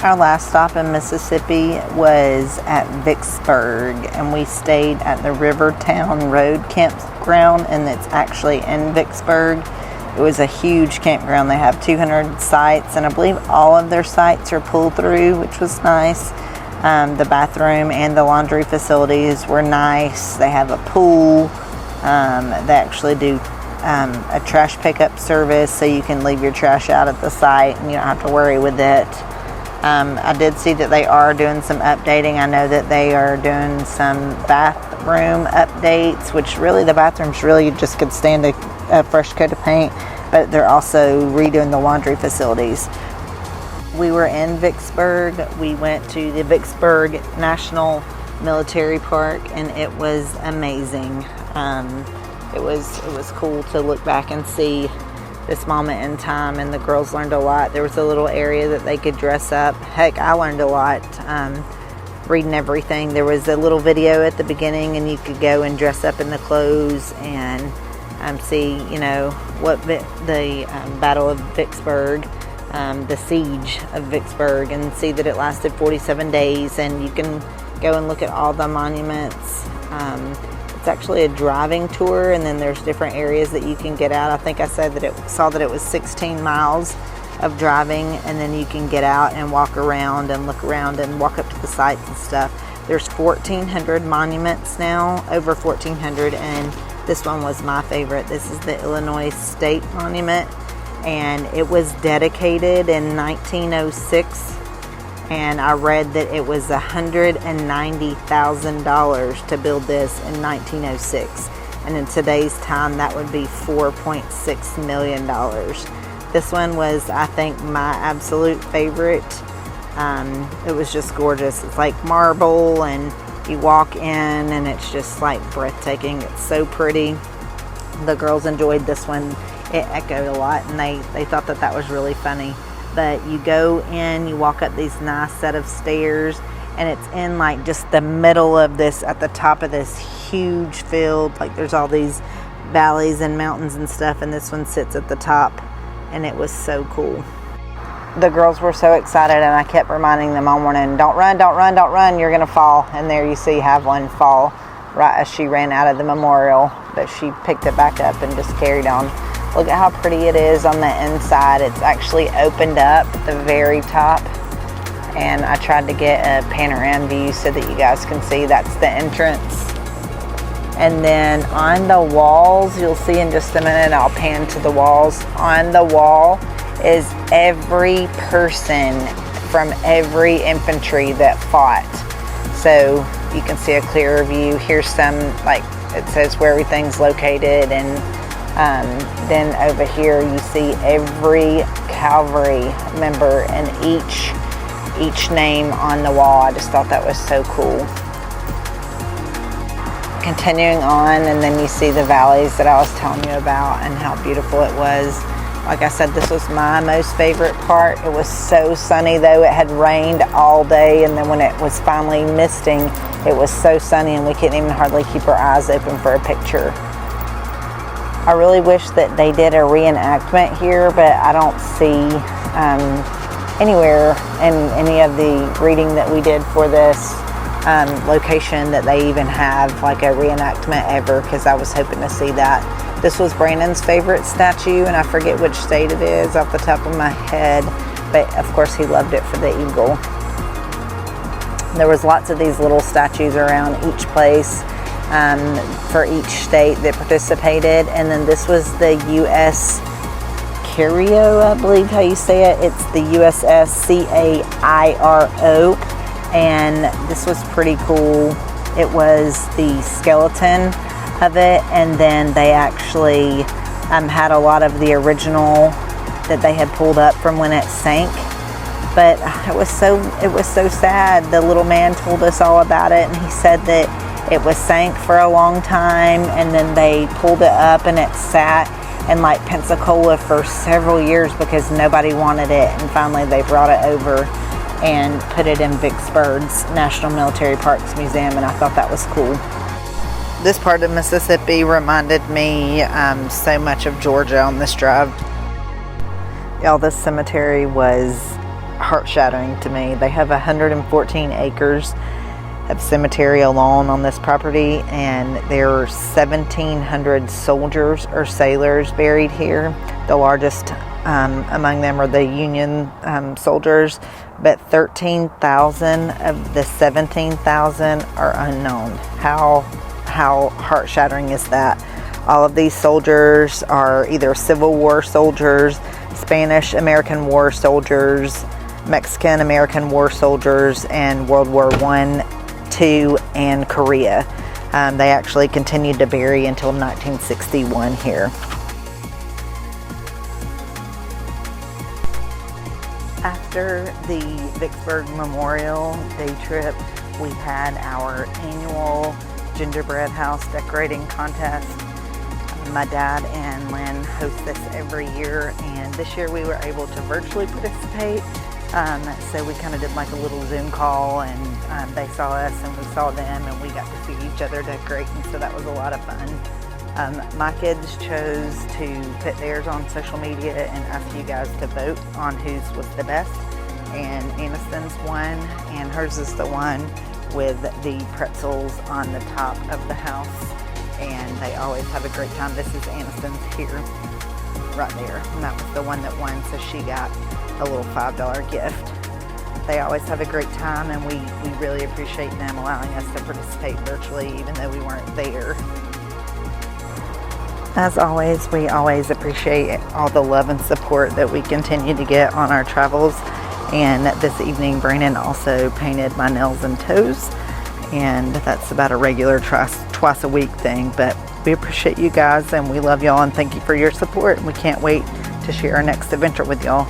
Our last stop in Mississippi was at Vicksburg, and we stayed at the Rivertown Road campground, and it's actually in Vicksburg. It was a huge campground. They have 200 sites, and I believe all of their sites are pulled through, which was nice. The bathroom and the laundry facilities were nice. They have a pool. They actually do a trash pickup service, so you can leave your trash out at the site and you don't have to worry with it. I did see that they are doing some updating. I know that they are doing some bathroom updates, which really the bathrooms really just could stand a fresh coat of paint, but they're also redoing the laundry facilities. We were in Vicksburg. We went to the Vicksburg National Military Park, and it was amazing. It was cool to look back and see this moment in time, and the girls learned a lot. There was a little area that they could dress up. Heck, I learned a lot reading everything. There was a little video at the beginning, and you could go and dress up in the clothes and see, what the Battle of Vicksburg, the siege of Vicksburg, and see that it lasted 47 days, and you can go and look at all the monuments. It's actually a driving tour, and then there's different areas that you can get out. I think I said that saw that it was 16 miles of driving, and then you can get out and walk around and look around and walk up to the sites and stuff. There's 1,400 monuments now, over 1,400, and this one was my favorite. This is the Illinois State Monument, and it was dedicated in 1906. And I read that it was $190,000 to build this in 1906. And in today's time, that would be $4.6 million. This one was, I think, my absolute favorite. It was just gorgeous. It's like marble, and you walk in, and it's just like breathtaking. It's so pretty. The girls enjoyed this one. It echoed a lot, and they thought that was really funny. But you go in, you walk up these nice set of stairs, and it's in like just the middle of this, at the top of this huge field. Like there's all these valleys and mountains and stuff, and this one sits at the top, and it was so cool. The girls were so excited, and I kept reminding them all morning, don't run, don't run, don't run, you're gonna fall. And there you see Haviland fall right as she ran out of the memorial, but she picked it back up and just carried on. Look at how pretty it is on the inside. It's actually opened up at the very top, and I tried to get a panorama view so that you guys can see that's the entrance. And then on the walls, you'll see in just a minute, I'll pan to the walls. On the wall is every person from every infantry that fought. So you can see a clearer view. Here's some, like it says where everything's located, and then over here you see every cavalry member and each name on the wall. I just thought that was so cool. Continuing on, and then you see the valleys that I was telling you about and how beautiful it was. Like I said, this was my most favorite part. It was so sunny though. It had rained all day, and then when it was finally misting, it was so sunny and we couldn't even hardly keep our eyes open for a picture. I really wish that they did a reenactment here, but I don't see anywhere in any of the reading that we did for this location that they even have like a reenactment ever, because I was hoping to see that. This was Brandon's favorite statue, and I forget which state it is off the top of my head, but of course he loved it for the eagle. There was lots of these little statues around each place for each state that participated. And then this was the U.S. Cairo, I believe how you say it. It's the USS CAIRO, and this was pretty cool. It was the skeleton of it, and then they actually had a lot of the original that they had pulled up from when it sank. But it was so sad. The little man told us all about it, and he said that it was sank for a long time, and then they pulled it up, and it sat in like Pensacola for several years because nobody wanted it, and finally they brought it over and put it in Vicksburg's National Military Parks Museum, and I thought that was cool. This part of Mississippi reminded me so much of Georgia on this drive. Y'all, this cemetery was heart-shattering to me. They have 114 acres of cemetery alone on this property, and there are 1,700 soldiers or sailors buried here. The largest among them are the Union soldiers, but 13,000 of the 17,000 are unknown. How heart-shattering is that? All of these soldiers are either Civil War soldiers, Spanish American War soldiers, Mexican American War soldiers, and World War I, II, and Korea. They actually continued to bury until 1961 here. After the Vicksburg Memorial Day trip, we had our annual gingerbread house decorating contest. My dad and Lynn host this every year, and this year we were able to virtually participate. So we kind of did like a little Zoom call, and they saw us and we saw them, and we got to see each other decorate, and so that was a lot of fun. My kids chose to put theirs on social media and ask you guys to vote on whose was the best, and Aniston's won, and hers is the one with the pretzels on the top of the house, and they always have a great time. This is Aniston's here, right there, and that was the one that won, so she got a little $5 gift. They always have a great time, and we really appreciate them allowing us to participate virtually, even though we weren't there. As always, we always appreciate all the love and support that we continue to get on our travels. And this evening, Brandon also painted my nails and toes, and that's about a regular twice a week thing. But we appreciate you guys, and we love y'all, and thank you for your support. And we can't wait to share our next adventure with y'all.